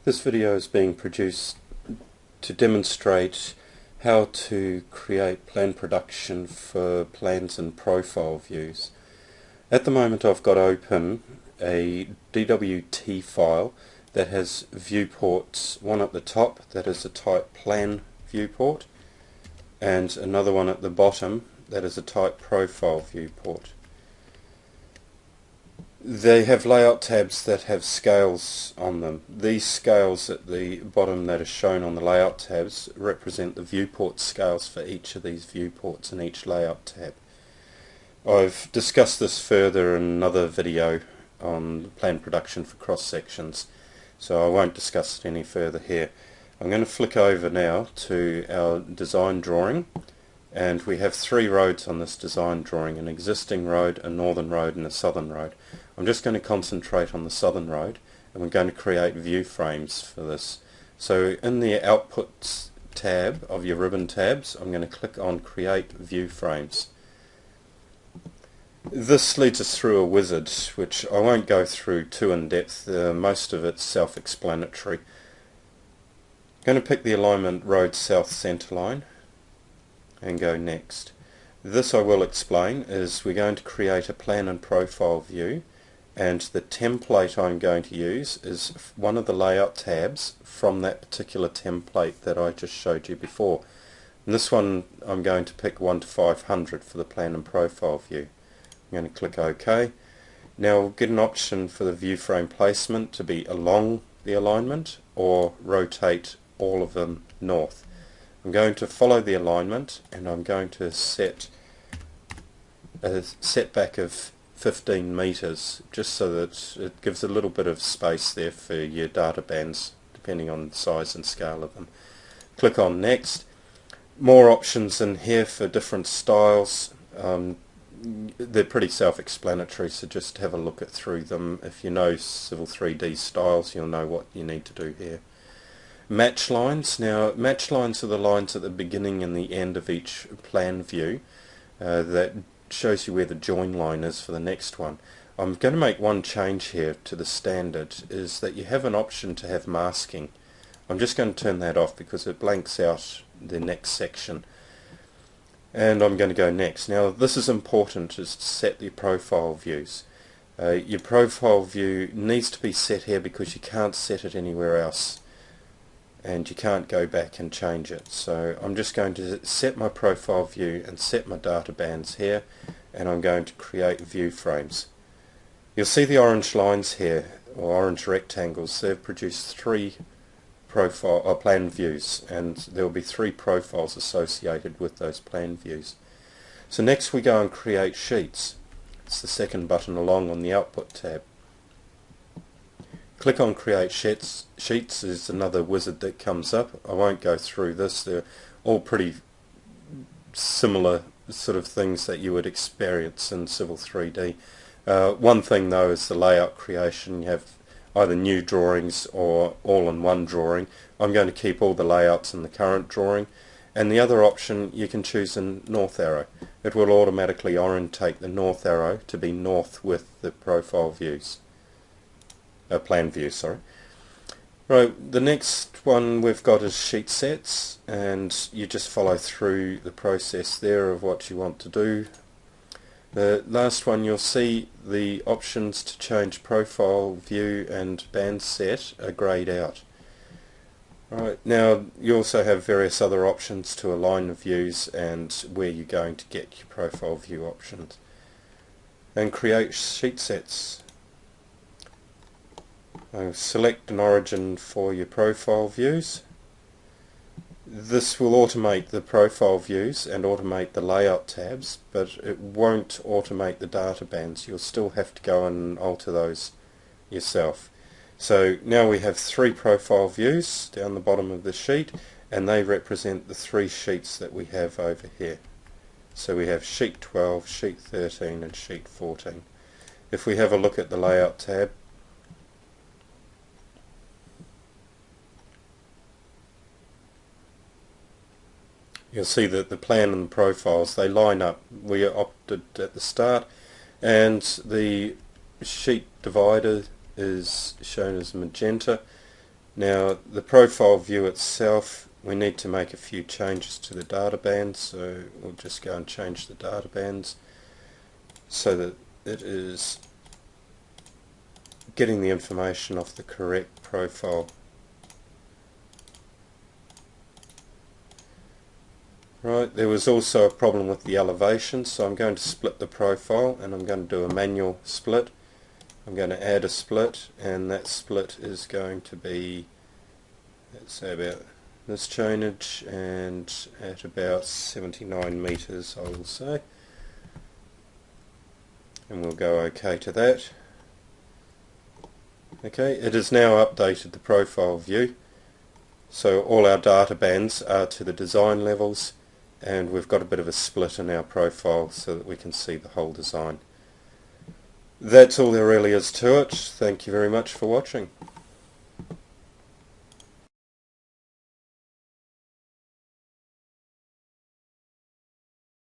This video is being produced to demonstrate how to create plan production for plans and profile views. At the moment I've got open a DWT file that has viewports, one at the top that is a type plan viewport and another one at the bottom that is a type profile viewport. They have layout tabs that have scales on them. These scales at the bottom that are shown on the layout tabs represent the viewport scales for each of these viewports in each layout tab. I've discussed this further in another video on plan production for cross sections, so I won't discuss it any further here. I'm going to flick over now to our design drawing, and we have three roads on this design drawing: an existing road, a northern road and a southern road. I'm just going to concentrate on the southern road, and we're going to create view frames for this. So in the Outputs tab of your ribbon tabs, I'm going to click on Create View Frames. This leads us through a wizard, which I won't go through too in depth. Most of it's self-explanatory. I'm going to pick the alignment road south center line and go next. This, I will explain, is we're going to create a plan and profile view, and the template I'm going to use is one of the layout tabs from that particular template that I just showed you before. And this one I'm going to pick 1 to 500 for the plan and profile view. I'm going to click OK. Now we'll get an option for the view frame placement to be along the alignment or rotate all of them north. I'm going to follow the alignment, and I'm going to set a setback of 15 meters, just so that it gives a little bit of space there for your data bands depending on the size and scale of them. Click on Next. More options in here for different styles. They're pretty self-explanatory, so just have a look through them. If you know Civil 3D styles, you'll know what you need to do here. Match lines. Now, match lines are the lines at the beginning and the end of each plan view that shows you where the join line is for the next one. I'm going to make one change here to the standard, is that you have an option to have masking. I'm just going to turn that off because it blanks out the next section. And I'm going to go next. Now this is important, is to set your profile views. Your profile view needs to be set here because you can't set it anywhere else, and you can't go back and change it. So I'm just going to set my profile view and set my data bands here, and I'm going to create view frames. You'll see the orange lines here, or orange rectangles. They've produced three profile or plan views, and there will be three profiles associated with those plan views. So next we go and create sheets. It's the second button along on the Output tab. Click on Create Sheets. Sheets is another wizard that comes up. I won't go through this. They're all pretty similar sort of things that you would experience in Civil 3D. One thing though is the layout creation. You have either new drawings or all-in-one drawing. I'm going to keep all the layouts in the current drawing. And the other option, you can choose a north arrow. It will automatically orientate the north arrow to be north with the profile views. Plan view, sorry. Right, the next one we've got is sheet sets, and you just follow through the process there of what you want to do. The last one, you'll see the options to change profile view and band set are greyed out. Right, now you also have various other options to align the views and where you're going to get your profile view options. And create sheet sets. Select an origin for your profile views. This will automate the profile views and automate the layout tabs, but it won't automate the data bands. You'll still have to go and alter those yourself. So now we have three profile views down the bottom of the sheet, and they represent the three sheets that we have over here. So we have sheet 12, sheet 13 and sheet 14. If we have a look at the layout tab, you'll see that the plan and the profiles, they line up. We opted at the start, and the sheet divider is shown as magenta, Now the profile view itself, we need to make a few changes to the data bands, so we'll just go and change the data bands so that it is getting the information off the correct profile. Right, there was also a problem with the elevation, so I'm going to split the profile and I'm going to do a manual split. I'm going to add a split, and that split is going to be, let's say, about this chainage and at about 79 meters, I will say. And we'll go OK to that. Okay, it has now updated the profile view, so all our data bands are to the design levels, and we've got a bit of a split in our profile so that we can see the whole design. That's all there really is to it. Thank you very much for watching.